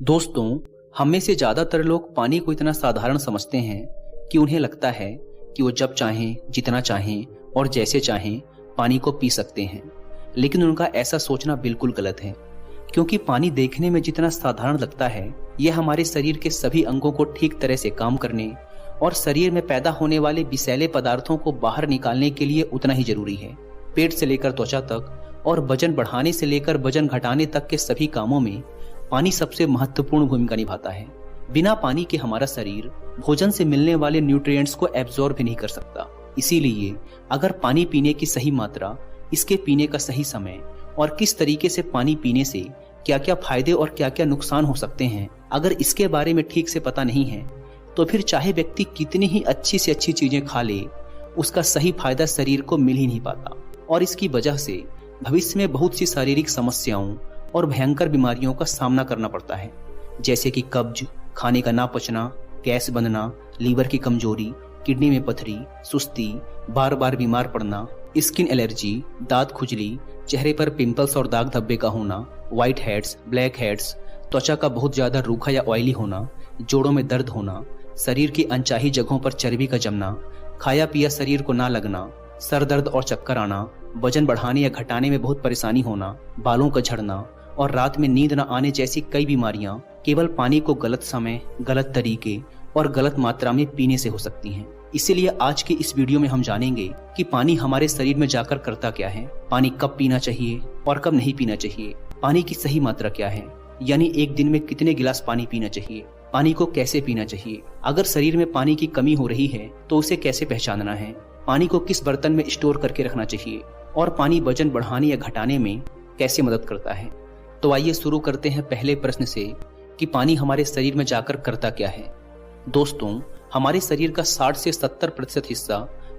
दोस्तों, हम में से ज्यादातर लोग पानी को इतना साधारण समझते हैं कि उन्हें लगता है कि वो जब चाहें, जितना चाहें और जैसे चाहें पानी को पी सकते हैं। लेकिन उनका ऐसा सोचना बिल्कुल गलत है, क्योंकि पानी देखने में जितना साधारण लगता है, यह हमारे शरीर के सभी अंगों को ठीक तरह से काम करने और शरीर में पैदा होने वाले विषैले पदार्थों को बाहर निकालने के लिए उतना ही जरूरी है। पेट से लेकर त्वचा तक और वजन बढ़ाने से लेकर वजन घटाने तक के सभी कामों में पानी सबसे महत्वपूर्ण भूमिका निभाता है। बिना पानी के हमारा शरीर भोजन से मिलने वाले न्यूट्रिएंट्स को एब्जॉर्ब भी नहीं कर सकता। इसीलिए अगर पानी पीने की सही मात्रा, इसके पीने का सही समय और किस तरीके से पानी पीने से क्या क्या फायदे और क्या क्या नुकसान हो सकते हैं, अगर इसके बारे में ठीक से पता नहीं है, तो फिर चाहे व्यक्ति कितनी ही अच्छी से अच्छी चीजें खा ले, उसका सही फायदा शरीर को मिल ही नहीं पाता। और इसकी वजह से भविष्य में बहुत सी शारीरिक समस्याओं और भयंकर बीमारियों का सामना करना पड़ता है, जैसे कि कब्ज, खाने का ना पचना, गैस बनना, लीवर की कमजोरी, किडनी में पथरी, सुस्ती, बार बार बीमार पड़ना, स्किन एलर्जी, दांत खुजली, चेहरे पर पिंपल्स और दाग धब्बे का होना, व्हाइट हेड्स, ब्लैक हेड्स, त्वचा का बहुत ज्यादा रूखा या ऑयली होना, जोड़ों में दर्द होना, शरीर की अनचाही जगहों पर चर्बी का जमना, खाया पिया शरीर को ना लगना, सर दर्द और चक्कर आना, वजन बढ़ाने या घटाने में बहुत परेशानी होना, बालों का झड़ना और रात में नींद न आने जैसी कई बीमारियां केवल पानी को गलत समय, गलत तरीके और गलत मात्रा में पीने से हो सकती हैं। इसीलिए आज की इस वीडियो में हम जानेंगे कि पानी हमारे शरीर में जाकर करता क्या है, पानी कब पीना चाहिए और कब नहीं पीना चाहिए, पानी की सही मात्रा क्या है, यानी एक दिन में कितने गिलास पानी पीना चाहिए, पानी को कैसे पीना चाहिए, अगर शरीर में पानी की कमी हो रही है तो उसे कैसे पहचानना है, पानी को किस बर्तन में स्टोर करके रखना चाहिए और पानी वजन बढ़ाने या घटाने में कैसे मदद करता है। तो आइए शुरू करते हैं पहले प्रश्न से कि पानी हमारे शरीर में जाकर करता क्या है। दोस्तों, हमारे शरीर का 60 से 70% हिस्सा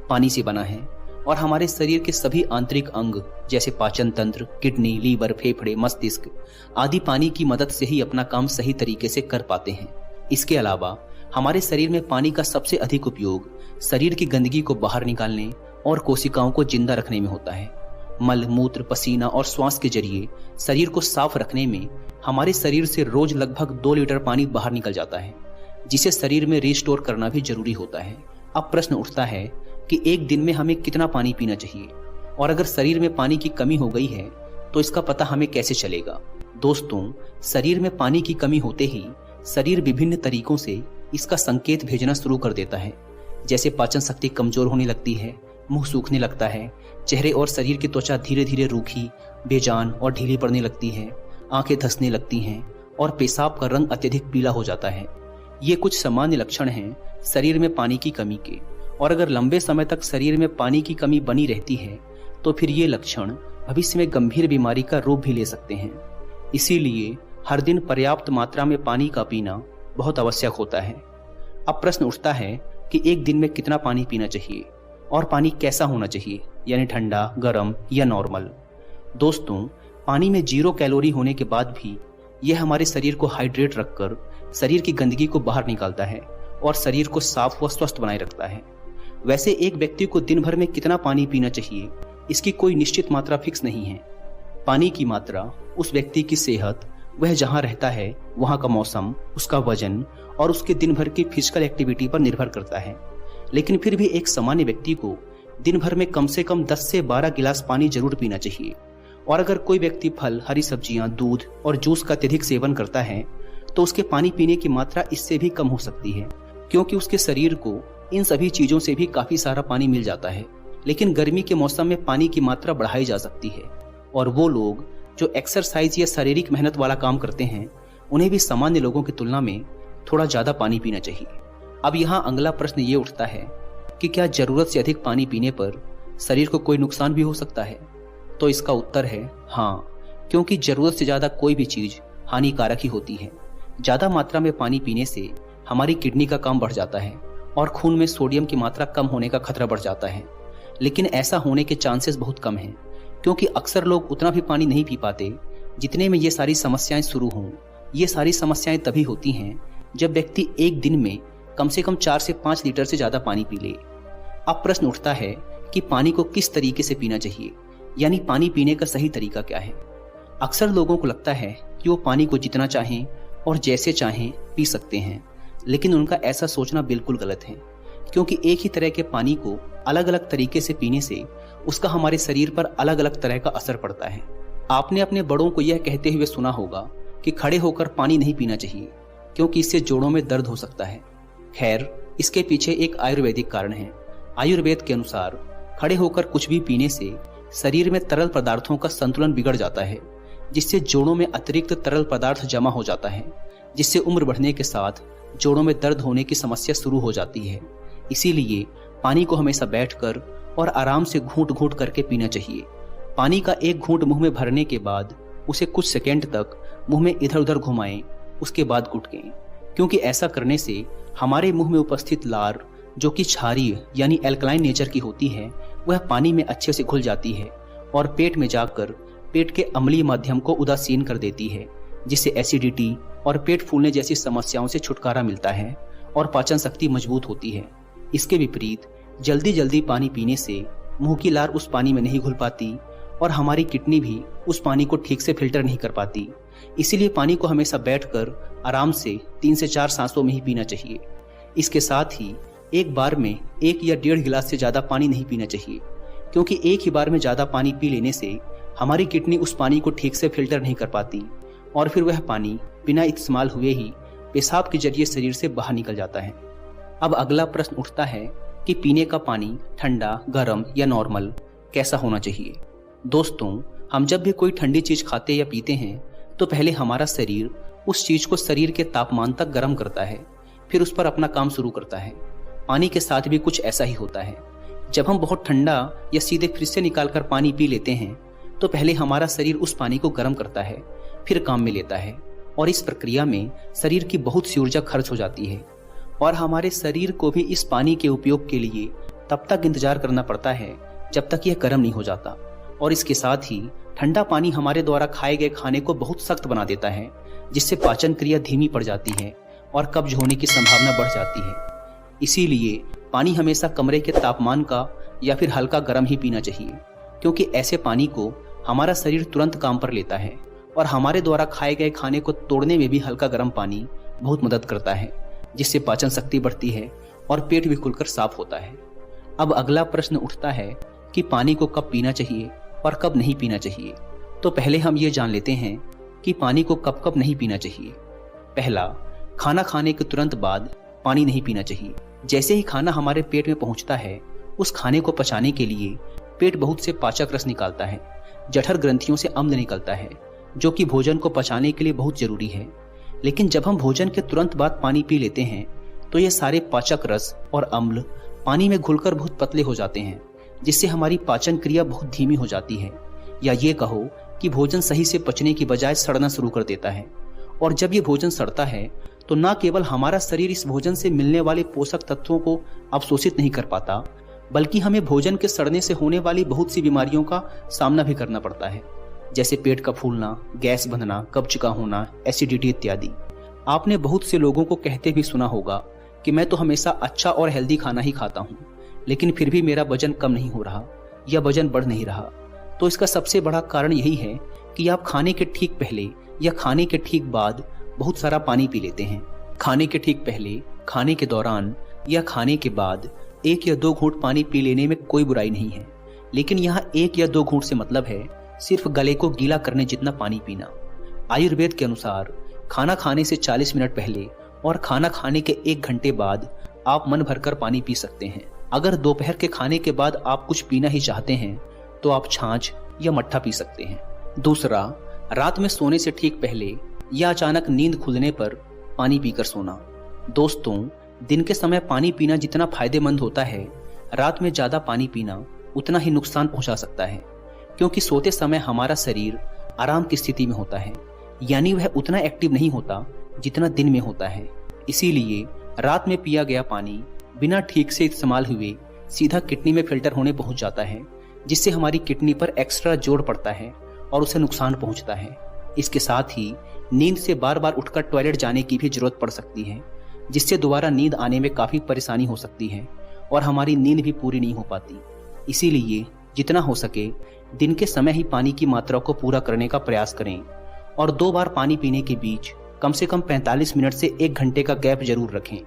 पानी से बना है और हमारे शरीर के सभी आंतरिक अंग जैसे पाचन तंत्र, किडनी, लीवर, फेफड़े, मस्तिष्क आदि पानी की मदद से ही अपना काम सही तरीके से कर पाते हैं। इसके अलावा हमारे शरीर में पानी का सबसे अधिक उपयोग शरीर की गंदगी को बाहर निकालने और कोशिकाओं को जिंदा रखने में होता है। मल, मूत्र, पसीना और श्वास के जरिए शरीर को साफ रखने में हमारे शरीर से रोज लगभग 2 लीटर पानी बाहर निकल जाता है, जिसे शरीर में रिस्टोर करना भी जरूरी होता है। अब प्रश्न उठता है कि एक दिन में हमें कितना पानी पीना चाहिए और अगर शरीर में पानी की कमी हो गई है तो इसका पता हमें कैसे चलेगा। दोस्तों, शरीर में पानी की कमी होते ही शरीर विभिन्न तरीकों से इसका संकेत भेजना शुरू कर देता है, जैसे पाचन शक्ति कमजोर होने लगती है, मुंह सूखने लगता है, चेहरे और शरीर की त्वचा धीरे धीरे रूखी, बेजान और ढीली पड़ने लगती है, आंखें धंसने लगती हैं और पेशाब का रंग अत्यधिक पीला हो जाता है। ये कुछ सामान्य लक्षण हैं शरीर में पानी की कमी के, और अगर लंबे समय तक शरीर में पानी की कमी बनी रहती है तो फिर ये लक्षण भविष्य में गंभीर बीमारी का रूप भी ले सकते हैं। इसीलिए हर दिन पर्याप्त मात्रा में पानी का पीना बहुत आवश्यक होता है। अब प्रश्न उठता है कि एक दिन में कितना पानी पीना चाहिए और पानी कैसा होना चाहिए, यानी ठंडा, गर्म या नॉर्मल। दोस्तों, पानी में 0 कैलोरी होने के बाद भी यह हमारे शरीर को हाइड्रेट रखकर शरीर की गंदगी को बाहर निकालता है और शरीर को साफ व स्वस्थ बनाए रखता है। वैसे एक व्यक्ति को दिन भर में कितना पानी पीना चाहिए, इसकी कोई निश्चित मात्रा फिक्स नहीं है। पानी की मात्रा उस व्यक्ति की सेहत, वह जहाँ रहता है वहाँ का मौसम, उसका वजन और उसके दिन भर की फिजिकल एक्टिविटी पर निर्भर करता है। लेकिन फिर भी एक सामान्य व्यक्ति को दिन भर में कम से कम 10 से 12 गिलास पानी जरूर पीना चाहिए। और अगर कोई व्यक्ति फल, हरी सब्जियां, दूध और जूस का अत्यधिक सेवन करता है तो उसके पानी पीने की मात्रा इससे भी कम हो सकती है, क्योंकि उसके शरीर को इन सभी चीजों से भी काफी सारा पानी मिल जाता है। लेकिन गर्मी के मौसम में पानी की मात्रा बढ़ाई जा सकती है और वो लोग जो एक्सरसाइज या शारीरिक मेहनत वाला काम करते हैं, उन्हें भी सामान्य लोगों की तुलना में थोड़ा ज्यादा पानी पीना चाहिए। अब यहाँ अगला प्रश्न ये उठता है कि क्या जरूरत से अधिक पानी पीने पर शरीर को कोई नुकसान भी हो सकता है? तो इसका उत्तर है हाँ, क्योंकि जरूरत से ज्यादा कोई भी चीज हानिकारक ही होती है। ज्यादा मात्रा में पानी पीने से हमारी किडनी का काम बढ़ जाता है और खून में सोडियम की मात्रा कम होने का खतरा बढ़ जाता है। लेकिन ऐसा होने के चांसेस बहुत कम हैं, क्योंकि अक्सर लोग उतना भी पानी नहीं पी पाते जितने में ये सारी समस्याएं शुरू हों। ये सारी समस्याएं तभी होती हैं जब व्यक्ति एक दिन में कम से कम 4 से 5 लीटर से ज्यादा पानी पी ले। अब प्रश्न उठता है कि पानी को किस तरीके से पीना चाहिए, यानी पानी पीने का सही तरीका क्या है। अक्सर लोगों को लगता है कि वो पानी को जितना चाहें और जैसे चाहें पी सकते हैं, लेकिन उनका ऐसा सोचना बिल्कुल गलत है, क्योंकि एक ही तरह के पानी को अलग अलग तरीके से पीने से उसका हमारे शरीर पर अलग अलग तरह का असर पड़ता है। आपने अपने बड़ों को यह कहते हुए सुना होगा कि खड़े होकर पानी नहीं पीना चाहिए, क्योंकि इससे जोड़ों में दर्द हो सकता है। खैर, इसके पीछे एक आयुर्वेदिक कारण है। आयुर्वेद के अनुसार खड़े होकर कुछ भी पीने से शरीर में तरल पदार्थों का संतुलन बिगड़ जाता है, जिससे जोड़ों में अतिरिक्त तरल पदार्थ जमा हो जाता है, जिससे उम्र बढ़ने के साथ जोड़ों में दर्द होने की समस्या शुरू हो जाती है। इसीलिए पानी को हमेशा बैठकर और आराम से घूंट घूंट करके पीना चाहिए। पानी का एक घूंट मुंह में भरने के बाद उसे कुछ सेकंड तक मुंह में इधर उधर घुमाएं, उसके बाद गुटकें, क्योंकि ऐसा करने से हमारे मुंह में उपस्थित लार, जो कि क्षारीय यानी एल्कलाइन नेचर की होती है, वह पानी में अच्छे से घुल जाती है और पेट में जाकर पेट के अम्लीय माध्यम को उदासीन कर देती है, जिससे एसिडिटी और पेट फूलने जैसी समस्याओं से छुटकारा मिलता है और पाचन शक्ति मजबूत होती है। इसके विपरीत जल्दी जल्दी पानी पीने से मुंह की लार उस पानी में नहीं घुल पाती और हमारी किडनी भी उस पानी को ठीक से फिल्टर नहीं कर पाती। इसीलिए पानी को हमेशा बैठकर आराम से 3 से 4 सांसों में ही पीना चाहिए। इसके साथ ही एक बार में 1 या 1.5 गिलास से ज्यादा पानी नहीं पीना चाहिए, क्योंकि एक ही बार में ज्यादा पानी पी लेने से हमारी किडनी उस पानी को ठीक से फिल्टर नहीं कर पाती और फिर वह पानी बिना इस्तेमाल हुए ही पेशाब के जरिए शरीर से बाहर निकल जाता है। अब अगला प्रश्न उठता है कि पीने का पानी ठंडा, गर्म या नॉर्मल कैसा होना चाहिए। दोस्तों, हम जब भी कोई ठंडी चीज खाते या पीते हैं तो पहले हमारा शरीर उस चीज को शरीर के तापमान तक गर्म करता है, फिर उस पर अपना काम शुरू करता है। पानी के साथ भी कुछ ऐसा ही होता है। जब हम बहुत ठंडा या सीधे फ्रिज से निकालकर पानी पी लेते हैं तो पहले हमारा शरीर उस पानी को गर्म करता है, फिर काम में लेता है, और इस प्रक्रिया में शरीर की बहुत सी ऊर्जा खर्च हो जाती है और हमारे शरीर को भी इस पानी के उपयोग के लिए तब तक इंतजार करना पड़ता है जब तक यह गर्म नहीं हो जाता। और इसके साथ ही ठंडा पानी हमारे द्वारा खाए गए खाने को बहुत सख्त बना देता है, जिससे पाचन क्रिया धीमी पड़ जाती है और कब्ज होने की संभावना बढ़ जाती है। इसीलिए पानी हमेशा कमरे के तापमान का या फिर हल्का गर्म ही पीना चाहिए, क्योंकि ऐसे पानी को हमारा शरीर तुरंत काम पर लेता है और हमारे द्वारा खाए गए खाने को तोड़ने में भी हल्का गर्म पानी बहुत मदद करता है, जिससे पाचन शक्ति बढ़ती है और पेट भी खुलकर साफ होता है। अब अगला प्रश्न उठता है कि पानी को कब पीना चाहिए और कब नहीं पीना चाहिए। तो पहले हम ये जान लेते हैं कि पानी को कब कब नहीं पीना चाहिए। पहला, खाना खाने के तुरंत बाद पानी नहीं पीना चाहिए। जैसे ही खाना हमारे पेट में पहुंचता है, उस खाने को पचाने के लिए पेट बहुत से पाचक रस निकालता है, जठर ग्रंथियों से अम्ल निकलता है, जो कि भोजन को पचाने के लिए बहुत जरूरी है। लेकिन जब हम भोजन के तुरंत बाद पानी पी लेते हैं तो ये सारे पाचक रस और अम्ल पानी में घुलकर बहुत पतले हो जाते हैं, जिससे हमारी पाचन क्रिया बहुत धीमी हो जाती है, या ये कहो कि भोजन सही से पचने की बजाय सड़ना शुरू कर देता है। और जब ये भोजन सड़ता है तो न केवल हमारा शरीर इस भोजन से मिलने वाले पोषक तत्वों को अवशोषित नहीं कर पाता, बल्कि हमें भोजन के सड़ने से होने वाली बहुत सी बीमारियों का सामना भी करना पड़ता है, जैसे पेट का फूलना, गैस बनना, कब्ज का होना, एसिडिटी इत्यादि। आपने बहुत से लोगों को कहते भी सुना होगा कि मैं तो हमेशा अच्छा और हेल्दी खाना ही खाता हूँ, लेकिन फिर भी मेरा वजन कम नहीं हो रहा या वजन बढ़ नहीं रहा। तो इसका सबसे बड़ा कारण यही है कि आप खाने के ठीक पहले या खाने के ठीक बाद बहुत सारा पानी पी लेते हैं। खाने के ठीक पहले, खाने के दौरान या खाने के बाद 1 या 2 घूंट पानी पी लेने में कोई बुराई नहीं है, लेकिन यहाँ 1 या 2 घूंट से मतलब है सिर्फ गले को गीला करने जितना पानी पीना। आयुर्वेद के अनुसार खाना खाने से 40 मिनट पहले और खाना खाने के 1 घंटे बाद आप मन भरकर पानी पी सकते हैं। अगर दोपहर के खाने के बाद आप कुछ पीना ही चाहते हैं तो आप छाछ या मट्ठा पी सकते हैं। दूसरा, रात में सोने से ठीक पहले या अचानक नींद खुलने पर पानी पीकर सोना। दोस्तों, दिन के समय पानी पीना जितना फायदेमंद होता है, रात में ज्यादा पानी पीना उतना ही नुकसान पहुंचा सकता है, क्योंकि सोते समय हमारा शरीर आराम की स्थिति में होता है, यानी वह उतना एक्टिव नहीं होता जितना दिन में होता है। इसीलिए रात में पिया गया पानी बिना ठीक से इस्तेमाल हुए सीधा किडनी में फिल्टर होने पहुंच जाता है, जिससे हमारी किडनी पर एक्स्ट्रा जोर पड़ता है और उसे नुकसान पहुंचता है। इसके साथ ही नींद से बार बार उठकर टॉयलेट जाने की भी जरूरत पड़ सकती है, जिससे दोबारा नींद आने में काफी परेशानी हो सकती है और हमारी नींद भी पूरी नहीं हो पाती। इसीलिए जितना हो सके दिन के समय ही पानी की मात्रा को पूरा करने का प्रयास करें और 2 बार पानी पीने के बीच कम से कम 45 मिनट से 1 घंटे का गैप जरूर रखें,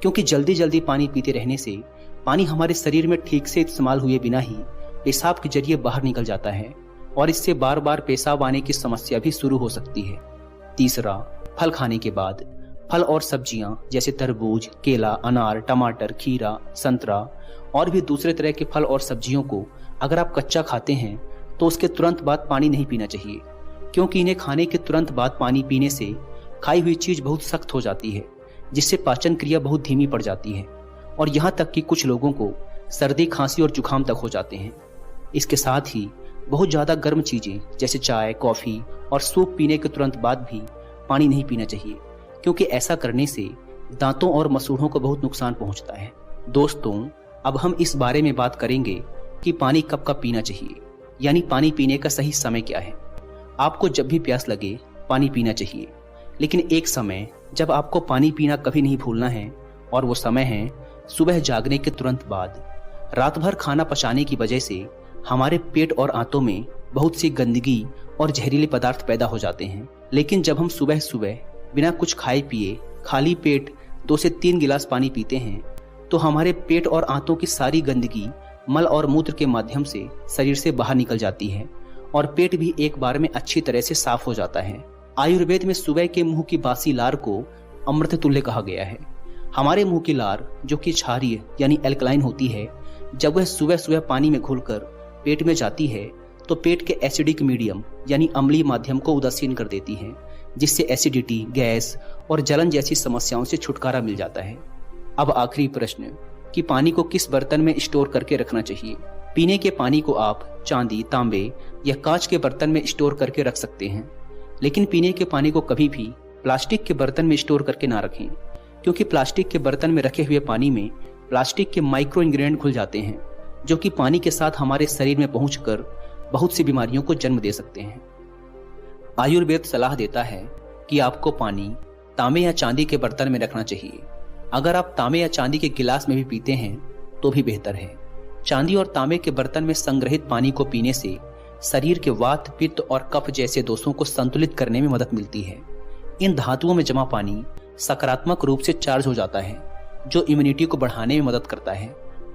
क्योंकि जल्दी जल्दी पानी पीते रहने से पानी हमारे शरीर में ठीक से इस्तेमाल हुए बिना ही पेशाब के जरिए बाहर निकल जाता है और इससे बार बार पेशाब आने की समस्या भी शुरू हो सकती है। तीसरा, फल खाने के बाद फल और सब्जियां जैसे तरबूज, केला, अनार, टमाटर, खीरा, संतरा और भी दूसरे तरह के फल और सब्जियों को अगर आप कच्चा खाते हैं तो उसके तुरंत बाद पानी नहीं पीना चाहिए, क्योंकि इन्हें खाने के तुरंत बाद पानी पीने से खाई हुई चीज बहुत सख्त हो जाती है, जिससे पाचन क्रिया बहुत धीमी पड़ जाती है और यहाँ तक कि कुछ लोगों को सर्दी, खांसी और जुकाम तक हो जाते हैं। इसके साथ ही बहुत ज्यादा गर्म चीजें जैसे चाय, कॉफी और सूप पीने के तुरंत बाद भी पानी नहीं पीना चाहिए, क्योंकि ऐसा करने से दांतों और मसूड़ों को बहुत नुकसान पहुंचता है। दोस्तों, अब हम इस बारे में बात करेंगे कि पानी कब कब पीना चाहिए, यानी पानी पीने का सही समय क्या है। आपको जब भी प्यास लगे पानी पीना चाहिए, लेकिन एक समय जब आपको पानी पीना कभी नहीं भूलना है और वो समय है सुबह जागने के तुरंत बाद। रात भर खाना पचाने की वजह से हमारे पेट और आंतों में बहुत सी गंदगी और जहरीले पदार्थ पैदा हो जाते हैं, लेकिन जब हम सुबह सुबह बिना कुछ खाए पिए खाली पेट 2 से 3 गिलास पानी पीते हैं तो हमारे पेट और आंतों की सारी गंदगी मल और मूत्र के माध्यम से शरीर से बाहर निकल जाती है और पेट भी एक बार में अच्छी तरह से साफ हो जाता है। आयुर्वेद में सुबह के मुंह की बासी लार को अमृत तुल्य कहा गया है। हमारे मुंह की लार जो कि क्षारीय यानी एल्कलाइन होती है, जब वह सुबह सुबह पानी में घुलकर पेट में जाती है तो पेट के एसिडिक मीडियम यानी अम्लीय माध्यम को उदासीन कर देती है, जिससे एसिडिटी, गैस और जलन जैसी समस्याओं से छुटकारा मिल जाता है। अब आखिरी प्रश्न कि पानी को किस बर्तन में स्टोर करके रखना चाहिए। पीने के पानी को आप चांदी, तांबे या कांच के बर्तन में स्टोर करके रख सकते हैं, लेकिन पीने के पानी को कभी भी प्लास्टिक के बर्तन में स्टोर करके ना रखें, क्योंकि प्लास्टिक के बर्तन में रखे हुए पानी में प्लास्टिक के माइक्रो इंग्रेडिएंट घुल जाते हैं, जो कि पानी के साथ हमारे शरीर में पहुंचकर बहुत सी बीमारियों को जन्म दे सकते हैं। आयुर्वेद सलाह देता है कि आपको पानी तांबे या चांदी के बर्तन में रखना चाहिए। अगर आप तांबे या चांदी के गिलास में भी पीते हैं तो भी बेहतर है। चांदी और तांबे के बर्तन में संग्रहित पानी को पीने से शरीर के वात, पित्त और कफ जैसे दोषों को संतुलित करने में मदद मिलती है। इन धातुओं में जमा पानी सकारात्मक रूप से चार्ज हो जाता है, जो इम्यूनिटी को बढ़ाने में मदद करता है,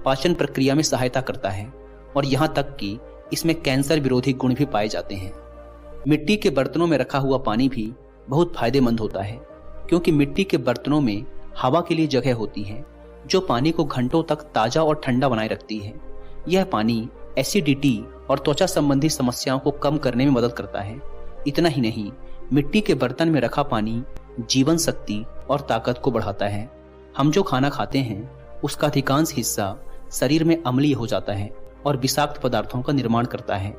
पाचन प्रक्रिया में सहायता करता है और यहाँ तक कि इसमें कैंसर विरोधी गुण भी पाए जाते हैं। मिट्टी के बर्तनों में रखा हुआ पानी भी बहुत फायदेमंद होता है, क्योंकि मिट्टी के बर्तनों में हवा के लिए जगह होती है, जो पानी को घंटों तक ताजा और ठंडा बनाए रखती है। यह पानी एसिडिटी और त्वचा संबंधी समस्याओं को कम करने में मदद करता है। इतना ही नहीं, मिट्टी के बर्तन में रखा पानी जीवन शक्ति और ताकत को बढ़ाता है। हम जो खाना खाते हैं उसका अधिकांश हिस्सा शरीर में अम्लीय हो जाता है और विषाक्त पदार्थों का निर्माण करता है।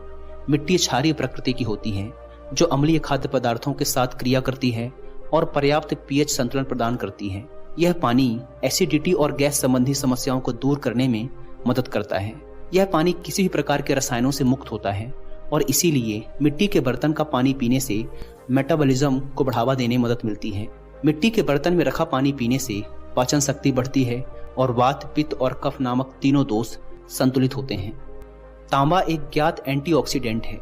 मिट्टी क्षारीय प्रकृति की होती है, जो अम्लीय खाद्य पदार्थों के साथ क्रिया करती है और पर्याप्त पीएच संतुलन प्रदान करती है। यह पानी एसिडिटी और गैस संबंधी समस्याओं को दूर करने में मदद करता है। यह पानी किसी भी प्रकार के रसायनों से मुक्त होता है और इसीलिए मिट्टी के बर्तन का पानी पीने से मेटाबॉलिज्म को बढ़ावा देने में मदद मिलती है। मिट्टी के बर्तन में रखा पानी पीने से पाचन शक्ति बढ़ती है और वात, पित्त और कफ नामक तीनों दोष संतुलित होते हैं। तांबा एक ज्ञात एंटीऑक्सीडेंट है,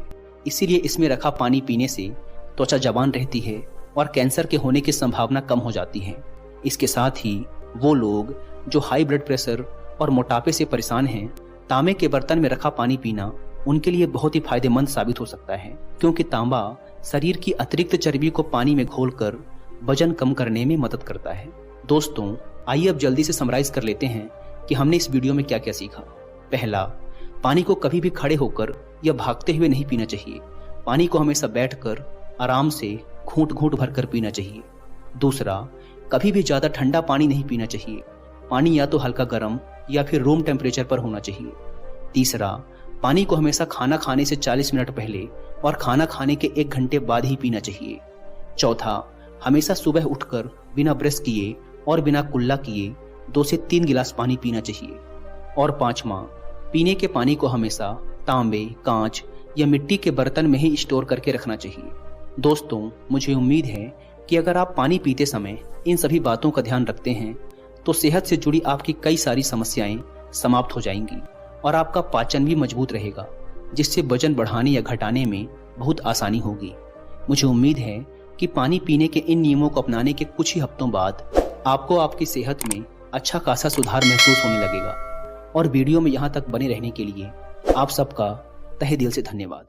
इसीलिए इसमें रखा पानी पीने से त्वचा जवान रहती है और कैंसर के होने की संभावना कम हो जाती है। इसके साथ ही वो लोग जो हाई ब्लड प्रेशर और मोटापे से परेशान हैं, तांबे के बर्तन में रखा पानी पीना उनके लिए बहुत ही फायदेमंद साबित हो सकता है, क्योंकि तांबा शरीर की अतिरिक्त चर्बी को पानी में घोलकर वजन कम करने में मदद करता है। दोस्तों, आइए अब जल्दी से समराइज कर लेते हैं कि हमने इस वीडियो में क्या क्या सीखा। पहला, पानी को कभी भी खड़े होकर या भागते हुए नहीं पीना चाहिए। पानी को हमेशा बैठकर आराम से घूंट घूंट भरकर पीना चाहिए। दूसरा, कभी भी ज्यादा ठंडा पानी नहीं पीना चाहिए। पानी या तो हल्का गर्म या फिर रूम टेम्परेचर पर होना चाहिए। तीसरा, पानी को हमेशा खाना खाने से 40 मिनट पहले और खाना खाने के 1 घंटे बाद ही पीना चाहिए। चौथा, हमेशा सुबह उठकर बिना ब्रश किए और बिना कुल्ला किए 2 से 3 गिलास पानी पीना चाहिए। और पांचवा, पीने के पानी को हमेशा तांबे, कांच या मिट्टी के बर्तन में ही स्टोर करके रखना चाहिए। दोस्तों, मुझे उम्मीद है कि अगर आप पानी पीते समय इन सभी बातों का ध्यान रखते हैं तो सेहत से जुड़ी आपकी कई सारी समस्याएं समाप्त हो जाएंगी और आपका पाचन भी मजबूत रहेगा, जिससे वजन बढ़ाने या घटाने में बहुत आसानी होगी। मुझे उम्मीद है कि कि पानी पीने के इन नियमों को अपनाने के कुछ ही हफ्तों बाद आपको आपकी सेहत में अच्छा खासा सुधार महसूस होने लगेगा। और वीडियो में यहाँ तक बने रहने के लिए आप सबका तहे दिल से धन्यवाद।